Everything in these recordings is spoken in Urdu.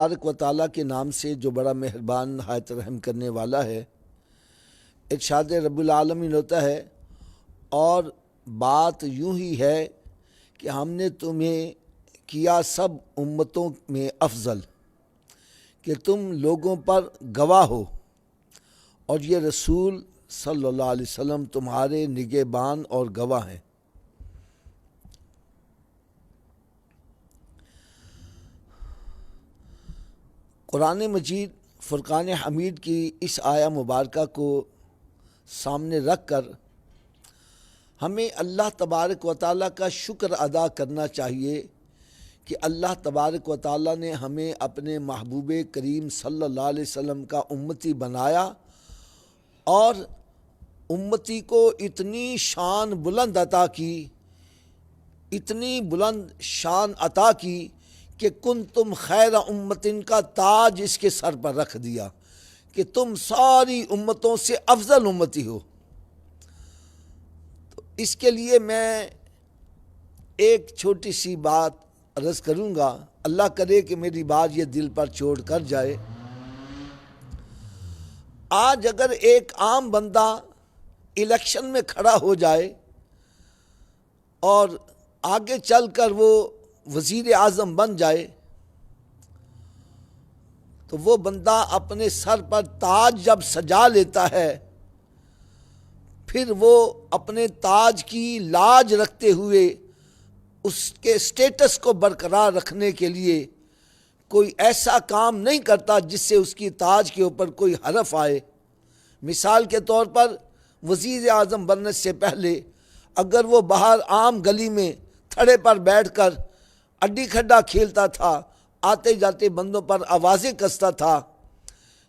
تبارک و تعالیٰ کے نام سے جو بڑا مہربان نہایت رحم کرنے والا ہے۔ ارشاد رب العالمین ہوتا ہے، اور بات یوں ہی ہے کہ ہم نے تمہیں کیا سب امتوں میں افضل کہ تم لوگوں پر گواہ ہو، اور یہ رسول صلی اللہ علیہ وسلم تمہارے نگہبان اور گواہ ہیں۔ قرآن مجید فرقان حمید کی اس آیہ مبارکہ کو سامنے رکھ کر ہمیں اللہ تبارک و تعالیٰ کا شکر ادا کرنا چاہیے کہ اللہ تبارک و تعالیٰ نے ہمیں اپنے محبوب کریم صلی اللہ علیہ وسلم کا امتی بنایا، اور امتی کو اتنی شان بلند عطا کی، اتنی بلند شان عطا کی کہ کنتم خیر امتن کا تاج اس کے سر پر رکھ دیا کہ تم ساری امتوں سے افضل امتی ہو۔ تو اس کے لیے میں ایک چھوٹی سی بات عرض کروں گا، اللہ کرے کہ میری بات یہ دل پر چوٹ کر جائے۔ آج اگر ایک عام بندہ الیکشن میں کھڑا ہو جائے اور آگے چل کر وہ وزیر اعظم بن جائے، تو وہ بندہ اپنے سر پر تاج جب سجا لیتا ہے، پھر وہ اپنے تاج کی لاج رکھتے ہوئے اس کے سٹیٹس کو برقرار رکھنے کے لیے کوئی ایسا کام نہیں کرتا جس سے اس کی تاج کے اوپر کوئی حرف آئے۔ مثال کے طور پر وزیر اعظم بننے سے پہلے اگر وہ باہر عام گلی میں تھڑے پر بیٹھ کر اڈی کھڈا کھیلتا تھا، آتے جاتے بندوں پر آوازیں کستا تھا،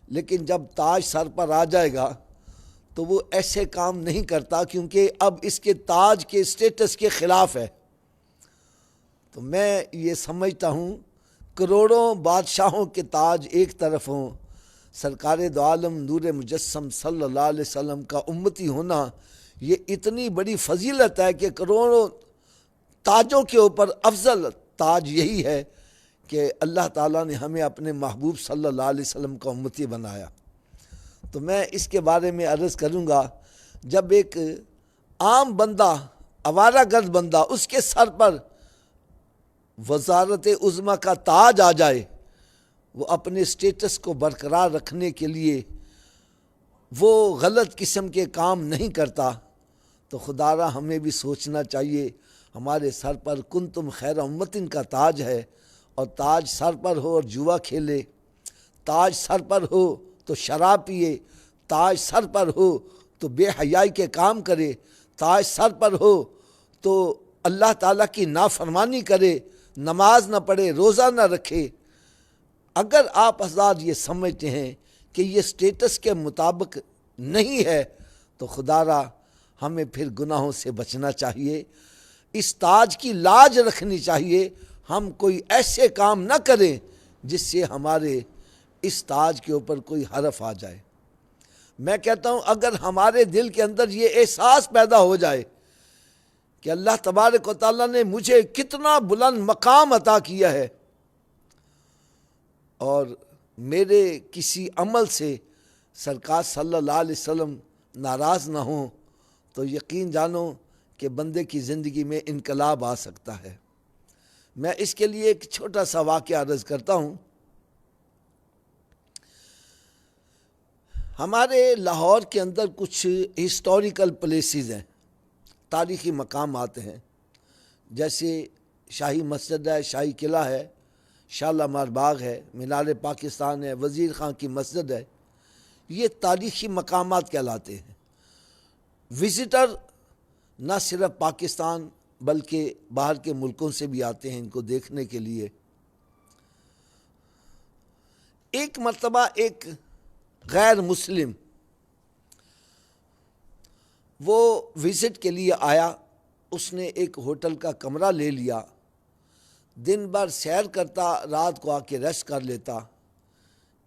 لیکن جب تاج سر پر آ جائے گا تو وہ ایسے کام نہیں کرتا، کیونکہ اب اس کے تاج کے سٹیٹس کے خلاف ہے۔ تو میں یہ سمجھتا ہوں کروڑوں بادشاہوں کے تاج ایک طرف ہوں، سرکار دو عالم نور مجسم صلی اللہ علیہ وسلم کا امتی ہونا یہ اتنی بڑی فضیلت ہے کہ کروڑوں تاجوں کے اوپر افضل تاج یہی ہے کہ اللہ تعالیٰ نے ہمیں اپنے محبوب صلی اللہ علیہ وسلم کا امتی بنایا۔ تو میں اس کے بارے میں عرض کروں گا، جب ایک عام بندہ، آوارہ گرد بندہ، اس کے سر پر وزارت عظمیٰ کا تاج آ جائے، وہ اپنے سٹیٹس کو برقرار رکھنے کے لیے وہ غلط قسم کے کام نہیں کرتا، تو خدا را ہمیں بھی سوچنا چاہیے ہمارے سر پر کنتم خیر امتن کا تاج ہے، اور تاج سر پر ہو اور جوا کھیلے، تاج سر پر ہو تو شراب پیے، تاج سر پر ہو تو بے حیائی کے کام کرے، تاج سر پر ہو تو اللہ تعالیٰ کی نافرمانی کرے، نماز نہ پڑھے، روزہ نہ رکھے۔ اگر آپ حضرات یہ سمجھتے ہیں کہ یہ سٹیٹس کے مطابق نہیں ہے، تو خدا را ہمیں پھر گناہوں سے بچنا چاہیے، اس تاج کی لاج رکھنی چاہیے، ہم کوئی ایسے کام نہ کریں جس سے ہمارے اس تاج کے اوپر کوئی حرف آ جائے۔ میں کہتا ہوں اگر ہمارے دل کے اندر یہ احساس پیدا ہو جائے کہ اللہ تبارک و تعالیٰ نے مجھے کتنا بلند مقام عطا کیا ہے، اور میرے کسی عمل سے سرکار صلی اللہ علیہ وسلم ناراض نہ ہوں، تو یقین جانو کہ بندے کی زندگی میں انقلاب آ سکتا ہے۔ میں اس کے لیے ایک چھوٹا سا واقعہ عرض کرتا ہوں۔ ہمارے لاہور کے اندر کچھ ہسٹوریکل پلیسز ہیں، تاریخی مقامات ہیں، جیسے شاہی مسجد ہے، شاہی قلعہ ہے، شالامار باغ ہے، مینار پاکستان ہے، وزیر خان کی مسجد ہے۔ یہ تاریخی مقامات کہلاتے ہیں۔ وزٹر نہ صرف پاکستان بلکہ باہر کے ملکوں سے بھی آتے ہیں ان کو دیکھنے کے لیے۔ ایک مرتبہ ایک غیر مسلم وہ وزٹ کے لیے آیا، اس نے ایک ہوٹل کا کمرہ لے لیا، دن بھر سیر کرتا، رات کو آ کے ریسٹ کر لیتا۔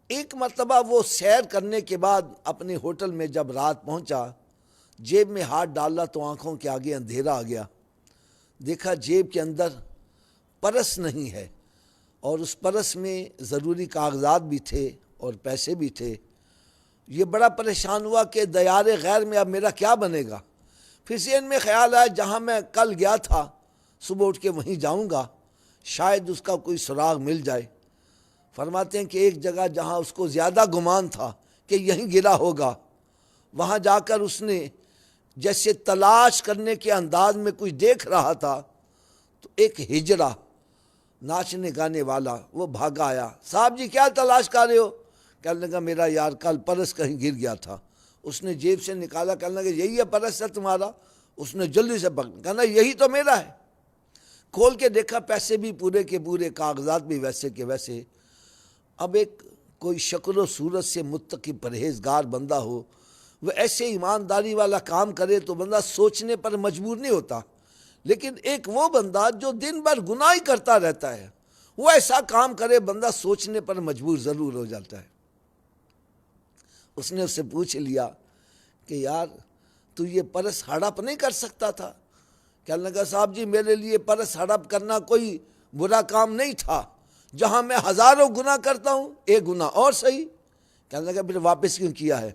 ایک مرتبہ وہ سیر کرنے کے بعد اپنے ہوٹل میں جب رات پہنچا، جیب میں ہاتھ ڈالا تو آنکھوں کے آگے اندھیرا آ گیا۔ دیکھا جیب کے اندر پرس نہیں ہے، اور اس پرس میں ضروری کاغذات بھی تھے اور پیسے بھی تھے۔ یہ بڑا پریشان ہوا کہ دیار غیر میں اب میرا کیا بنے گا۔ پھر ذہن میں خیال آیا جہاں میں کل گیا تھا صبح اٹھ کے وہیں جاؤں گا، شاید اس کا کوئی سراغ مل جائے۔ فرماتے ہیں کہ ایک جگہ جہاں اس کو زیادہ گمان تھا کہ یہیں گرا ہوگا، وہاں جا کر اس نے جیسے تلاش کرنے کے انداز میں کچھ دیکھ رہا تھا تو ایک ہجڑا ناچنے گانے والا وہ بھاگا آیا۔ صاحب جی کیا تلاش کر رہے ہو؟ کہنے لگا میرا یار کل پرس کہیں گر گیا تھا۔ اس نے جیب سے نکالا، کہنے لگا یہی ہے پرس ہے تمہارا؟ اس نے جلدی سے پکڑا، کہنا یہی تو میرا ہے۔ کھول کے دیکھا، پیسے بھی پورے کے پورے، کاغذات بھی ویسے کے ویسے۔ اب ایک کوئی شکل و صورت سے متقی پرہیزگار بندہ ہو، وہ ایسے ایمانداری والا کام کرے تو بندہ سوچنے پر مجبور نہیں ہوتا، لیکن ایک وہ بندہ جو دن بھر گناہ ہی کرتا رہتا ہے، وہ ایسا کام کرے بندہ سوچنے پر مجبور ضرور ہو جاتا ہے۔ اس نے اس سے پوچھ لیا کہ یار تو یہ پرس ہڑپ نہیں کر سکتا تھا؟ کہنے لگا صاحب جی میرے لیے پرس ہڑپ کرنا کوئی برا کام نہیں تھا، جہاں میں ہزاروں گناہ کرتا ہوں ایک گناہ اور صحیح۔ کہنے لگا پھر واپس کیوں کیا ہے؟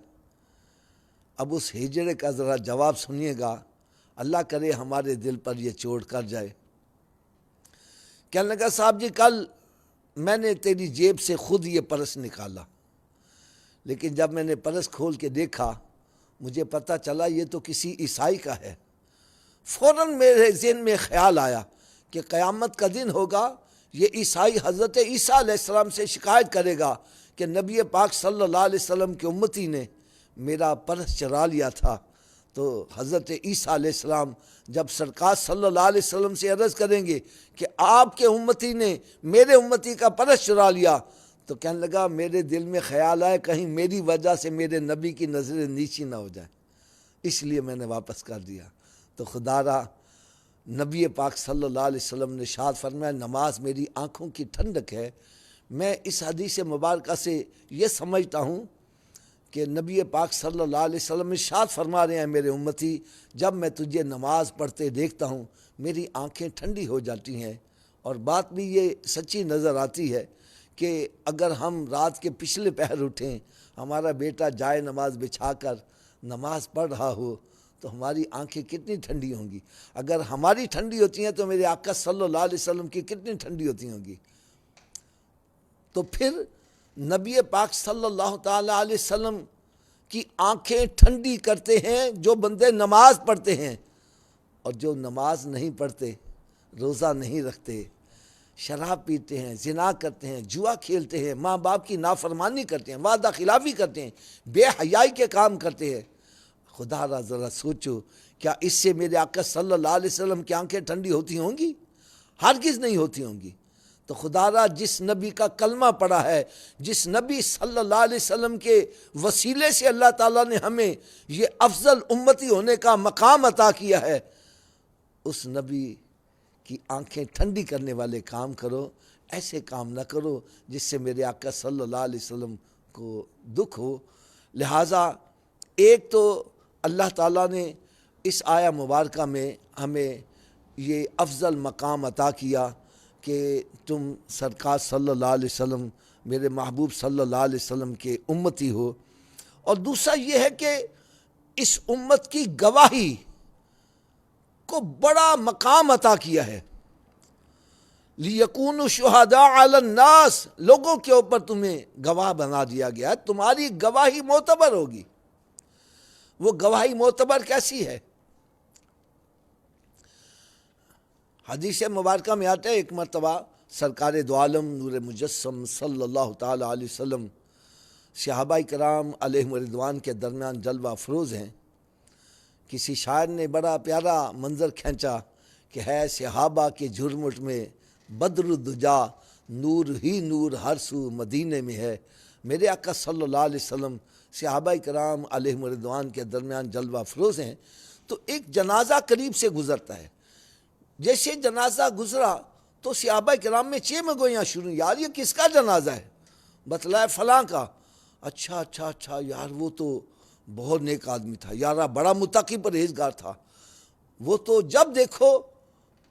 اب اس ہجڑے کا ذرا جواب سنیے گا، اللہ کرے ہمارے دل پر یہ چوٹ کر جائے۔ کہنے لگا صاحب جی کل میں نے تیری جیب سے خود یہ پرس نکالا، لیکن جب میں نے پرس کھول کے دیکھا مجھے پتہ چلا یہ تو کسی عیسائی کا ہے۔ فوراً میرے ذہن میں خیال آیا کہ قیامت کا دن ہوگا، یہ عیسائی حضرت عیسیٰ علیہ السلام سے شکایت کرے گا کہ نبی پاک صلی اللہ علیہ وسلم کے امتی نے میرا پرس چرا لیا تھا۔ تو حضرت عیسیٰ علیہ السلام جب سرکار صلی اللہ علیہ وسلم سے عرض کریں گے کہ آپ کے امتی نے میرے امتی کا پرس چرا لیا، تو کہنے لگا میرے دل میں خیال آئے کہیں میری وجہ سے میرے نبی کی نظریں نیچی نہ ہو جائیں، اس لیے میں نے واپس کر دیا۔ تو خدا را نبی پاک صلی اللہ علیہ وسلم نے ارشاد فرمایا نماز میری آنکھوں کی ٹھنڈک ہے۔ میں اس حدیث مبارکہ سے یہ سمجھتا ہوں کہ نبی پاک صلی اللہ علیہ وسلم ارشاد فرما رہے ہیں میرے امتی جب میں تجھے نماز پڑھتے دیکھتا ہوں میری آنکھیں ٹھنڈی ہو جاتی ہیں۔ اور بات بھی یہ سچی نظر آتی ہے کہ اگر ہم رات کے پچھلے پہر اٹھیں، ہمارا بیٹا جائے نماز بچھا کر نماز پڑھ رہا ہو تو ہماری آنکھیں کتنی ٹھنڈی ہوں گی۔ اگر ہماری ٹھنڈی ہوتی ہیں تو میرے آقا صلی اللہ علیہ وسلم کی کتنی ٹھنڈی ہوتی ہوں گی۔ تو پھر نبی پاک صلی اللہ تعالیٰ علیہ وسلم کی آنکھیں ٹھنڈی کرتے ہیں جو بندے نماز پڑھتے ہیں، اور جو نماز نہیں پڑھتے، روزہ نہیں رکھتے، شراب پیتے ہیں، زنا کرتے ہیں، جوا کھیلتے ہیں، ماں باپ کی نافرمانی کرتے ہیں، وعدہ خلافی کرتے ہیں، بے حیائی کے کام کرتے ہیں، خدا را ذرا سوچو کیا اس سے میرے آقا صلی اللہ علیہ وسلم کی آنکھیں ٹھنڈی ہوتی ہوں گی؟ ہرگز نہیں ہوتی ہوں گی۔ تو خدا را جس نبی کا کلمہ پڑھا ہے، جس نبی صلی اللہ علیہ وسلم کے وسیلے سے اللہ تعالیٰ نے ہمیں یہ افضل امتی ہونے کا مقام عطا کیا ہے، اس نبی کی آنکھیں ٹھنڈی کرنے والے کام کرو، ایسے کام نہ کرو جس سے میرے آقا صلی اللہ علیہ وسلم کو دکھ ہو۔ لہٰذا ایک تو اللہ تعالیٰ نے اس آیہ مبارکہ میں ہمیں یہ افضل مقام عطا کیا کہ تم سرکار صلی اللہ علیہ وسلم میرے محبوب صلی اللہ علیہ وسلم کے امتی ہو، اور دوسرا یہ ہے کہ اس امت کی گواہی کو بڑا مقام عطا کیا ہے۔ لِيَكُونُوا شُهَدَاءَ عَلَى النَّاسِ، لوگوں کے اوپر تمہیں گواہ بنا دیا گیا ہے، تمہاری گواہی معتبر ہوگی۔ وہ گواہی معتبر کیسی ہے؟ حدیث مبارکہ میں آتا ہے ایک مرتبہ سرکار دو عالم نور مجسم صلی اللہ تعالیٰ علیہ وسلم صحابہ کرام علیہم رضوان کے درمیان جلوہ افروز ہیں۔ کسی شاعر نے بڑا پیارا منظر کھینچا کہ ہے صحابہ کے جھرمٹ میں بدر الدجا، نور ہی نور ہر سو مدینے میں ہے۔ میرے آقا صلی اللہ علیہ وسلم صحابہ کرام علیہم رضوان کے درمیان جلوہ افروز ہیں، تو ایک جنازہ قریب سے گزرتا ہے۔ جیسے جنازہ گزرا تو صحابہ کرام میں چیمہ گویاں شروع، یار یہ کس کا جنازہ ہے؟ بتلایا فلاں کا۔ اچھا یار وہ تو بہت نیک آدمی تھا، یار بڑا متقی پرہیزگار تھا، وہ تو جب دیکھو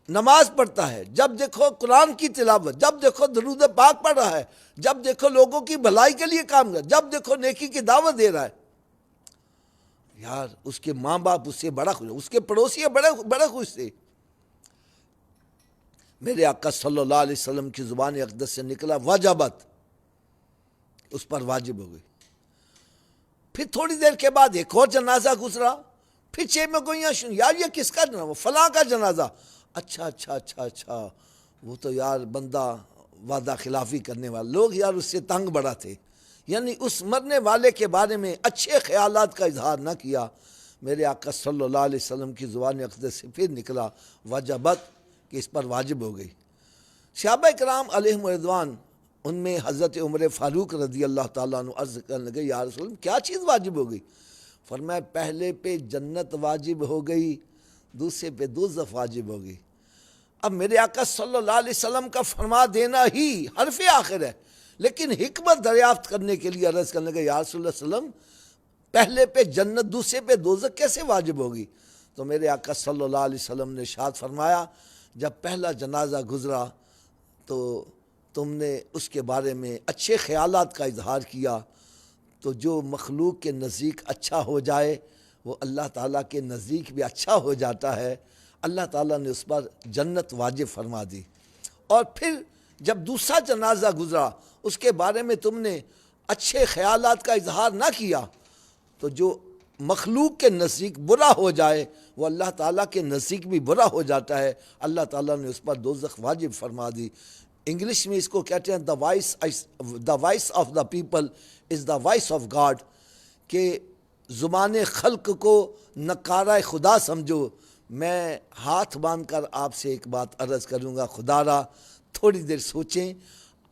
نماز پڑھتا ہے، جب دیکھو قرآن کی تلاوت، جب دیکھو درود پاک پڑھ رہا ہے، جب دیکھو لوگوں کی بھلائی کے لیے کام کر، جب دیکھو نیکی کی دعوت دے رہا ہے، یار اس کے ماں باپ اس سے بڑا خوش، اس کے پڑوسی بڑے خوش تھے۔ میرے آقا صلی اللہ علیہ وسلم کی زبان اقدس سے نکلا وجبت، اس پر واجب ہو گئی۔ پھر تھوڑی دیر کے بعد ایک اور جنازہ گزرا، پھر چھ میں گوئیاں یار یہ کس کا جنازہ؟ فلاں کا جنازہ۔ اچھا وہ تو یار بندہ وعدہ خلافی کرنے والا، لوگ یار اس سے تنگ بڑا تھے، یعنی اس مرنے والے کے بارے میں اچھے خیالات کا اظہار نہ کیا۔ میرے آقا صلی اللہ علیہ وسلم کی زبان اقدس سے پھر نکلا وجبت، کہ اس پر واجب ہو گئی۔ صحابہ کرام علیہم رضوان، ان میں حضرت عمر فاروق رضی اللہ تعالیٰ عنہ عرض کرنے لگے یا رسول اللہ کیا چیز واجب ہو گئی؟ فرمایا پہلے پہ جنت واجب ہو گئی، دوسرے پہ دوزخ واجب ہو گئی۔ اب میرے آقا صلی اللہ علیہ وسلم کا فرما دینا ہی حرف آخر ہے، لیکن حکمت دریافت کرنے کے لیے عرض کرنے لگے یا رسول اللہ صلی اللہ علیہ وسلم پہلے پہ جنت دوسرے پہ دوزخ کیسے واجب ہوگی؟ تو میرے آقا صلی اللہ علیہ وسلم نے ارشاد فرمایا جب پہلا جنازہ گزرا تو تم نے اس کے بارے میں اچھے خیالات کا اظہار کیا، تو جو مخلوق کے نزدیک اچھا ہو جائے وہ اللہ تعالیٰ کے نزدیک بھی اچھا ہو جاتا ہے، اللہ تعالیٰ نے اس پر جنت واجب فرما دی۔ اور پھر جب دوسرا جنازہ گزرا اس کے بارے میں تم نے اچھے خیالات کا اظہار نہ کیا، تو جو مخلوق کے نزدیک برا ہو جائے وہ اللہ تعالیٰ کے نزدیک بھی برا ہو جاتا ہے، اللہ تعالیٰ نے اس پر دوزخ واجب فرما دی۔ انگلش میں اس کو کہتے ہیں the voice of the people is the voice of God, کہ زبان خلق کو نکارہ خدا سمجھو۔ میں ہاتھ باندھ کر آپ سے ایک بات عرض کروں گا، خدا را تھوڑی دیر سوچیں،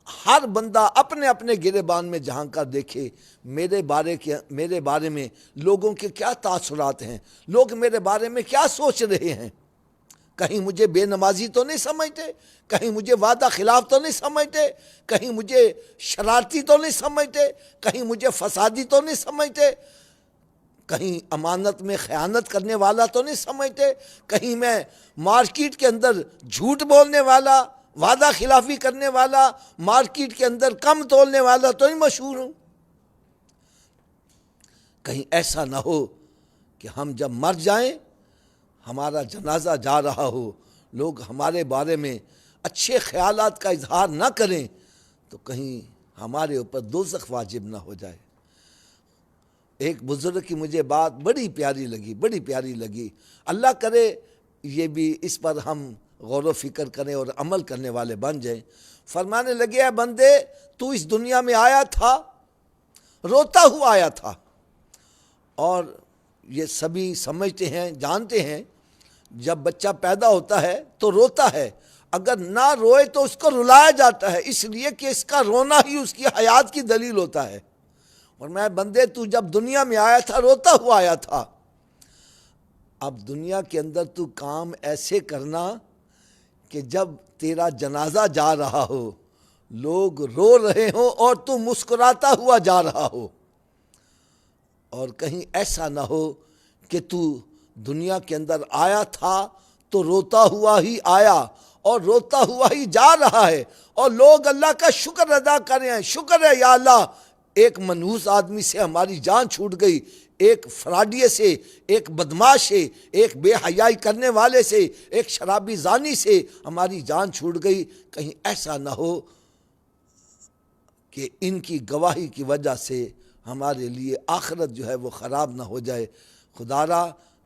ہر بندہ اپنے اپنے گریبان میں جہاں کا دیکھے میرے بارے میں لوگوں کے کیا تاثرات ہیں، لوگ میرے بارے میں کیا سوچ رہے ہیں۔ کہیں مجھے بے نمازی تو نہیں سمجھتے، کہیں مجھے وعدہ خلاف تو نہیں سمجھتے، کہیں مجھے شرارتی تو نہیں سمجھتے، کہیں مجھے فسادی تو نہیں سمجھتے، کہیں امانت میں خیانت کرنے والا تو نہیں سمجھتے، کہیں میں مارکیٹ کے اندر جھوٹ بولنے والا، وعدہ خلافی کرنے والا، مارکیٹ کے اندر کم تولنے والا تو نہیں مشہور ہوں۔ کہیں ایسا نہ ہو کہ ہم جب مر جائیں ہمارا جنازہ جا رہا ہو لوگ ہمارے بارے میں اچھے خیالات کا اظہار نہ کریں تو کہیں ہمارے اوپر دوزخ واجب نہ ہو جائے۔ ایک بزرگ کی مجھے بات بڑی پیاری لگی، اللہ کرے یہ بھی اس پر ہم غور و فکر کریں اور عمل کرنے والے بن جائیں۔ فرمانے لگے اے بندے تو اس دنیا میں آیا تھا، روتا ہوا آیا تھا، اور یہ سبھی سمجھتے ہیں جانتے ہیں جب بچہ پیدا ہوتا ہے تو روتا ہے، اگر نہ روئے تو اس کو رلایا جاتا ہے، اس لیے کہ اس کا رونا ہی اس کی حیات کی دلیل ہوتا ہے۔ اور میں بندے تو جب دنیا میں آیا تھا روتا ہوا آیا تھا، اب دنیا کے اندر تو کام ایسے کرنا کہ جب تیرا جنازہ جا رہا ہو لوگ رو رہے ہوں اور تو مسکراتا ہوا جا رہا ہو، اور کہیں ایسا نہ ہو کہ تو دنیا کے اندر آیا تھا تو روتا ہوا ہی آیا اور روتا ہوا ہی جا رہا ہے، اور لوگ اللہ کا شکر ادا کر رہے ہیں، شکر ہے یا اللہ ایک منحوس آدمی سے ہماری جان چھوٹ گئی، ایک فراڈیے سے، ایک بدماش سے، ایک بے حیائی کرنے والے سے، ایک شرابی زانی سے ہماری جان چھوٹ گئی۔ کہیں ایسا نہ ہو کہ ان کی گواہی کی وجہ سے ہمارے لیے آخرت جو ہے وہ خراب نہ ہو جائے۔ خدا را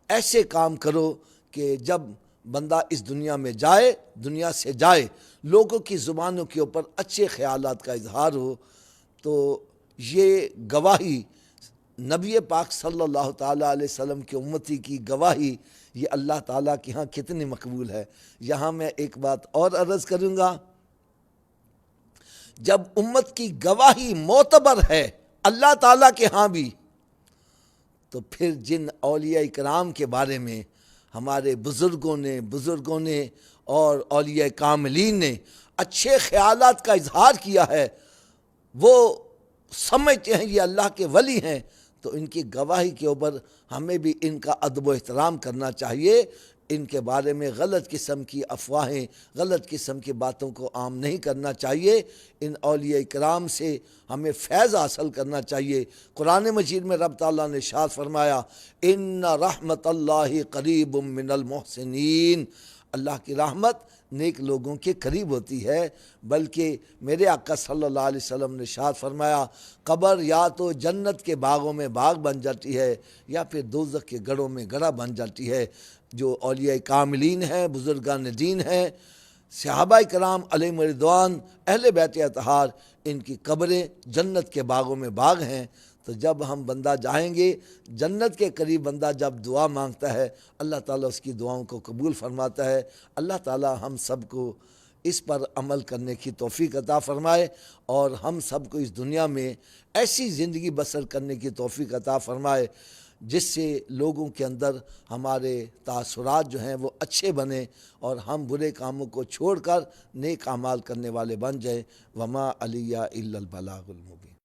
ایسے کام کرو کہ جب بندہ اس دنیا میں جائے، دنیا سے جائے، لوگوں کی زبانوں کے اوپر اچھے خیالات کا اظہار ہو، تو یہ گواہی نبی پاک صلی اللہ تعالیٰ علیہ وسلم کی امتی کی گواہی یہ اللہ تعالیٰ کے ہاں کتنی مقبول ہے۔ یہاں میں ایک بات اور عرض کروں گا، جب امت کی گواہی معتبر ہے اللہ تعالیٰ کے ہاں بھی، تو پھر جن اولیاء کرام کے بارے میں ہمارے بزرگوں نے اور اولیاء کاملین نے اچھے خیالات کا اظہار کیا ہے، وہ سمجھتے ہیں یہ اللہ کے ولی ہیں، تو ان کی گواہی کے اوپر ہمیں بھی ان کا ادب و احترام کرنا چاہیے، ان کے بارے میں غلط قسم کی افواہیں، غلط قسم کی باتوں کو عام نہیں کرنا چاہیے۔ ان اولیاء کرام سے ہمیں فیض حاصل کرنا چاہیے۔ قرآن مجید میں رب تعالیٰ نے ارشاد فرمایا ان رحمت اللہ قریب من المحسنین، اللہ کی رحمت نیک لوگوں کے قریب ہوتی ہے۔ بلکہ میرے آقا صلی اللہ علیہ وسلم نے ارشاد فرمایا قبر یا تو جنت کے باغوں میں باغ بن جاتی ہے یا پھر دوزخ کے گڑھوں میں گڑھا بن جاتی ہے۔ جو اولیاء کاملین ہیں، بزرگان دین ہیں، صحابہ کرام علیہم رضوان، اہل بیت اطہار، ان کی قبریں جنت کے باغوں میں باغ ہیں۔ تو جب ہم بندہ جائیں گے جنت کے قریب، بندہ جب دعا مانگتا ہے اللہ تعالیٰ اس کی دعاؤں کو قبول فرماتا ہے۔ اللہ تعالیٰ ہم سب کو اس پر عمل کرنے کی توفیق عطا فرمائے اور ہم سب کو اس دنیا میں ایسی زندگی بسر کرنے کی توفیق عطا فرمائے جس سے لوگوں کے اندر ہمارے تاثرات جو ہیں وہ اچھے بنیں اور ہم برے کاموں کو چھوڑ کر نیک اعمال کرنے والے بن جائیں۔ وما علیہ الا البلاغ المبین۔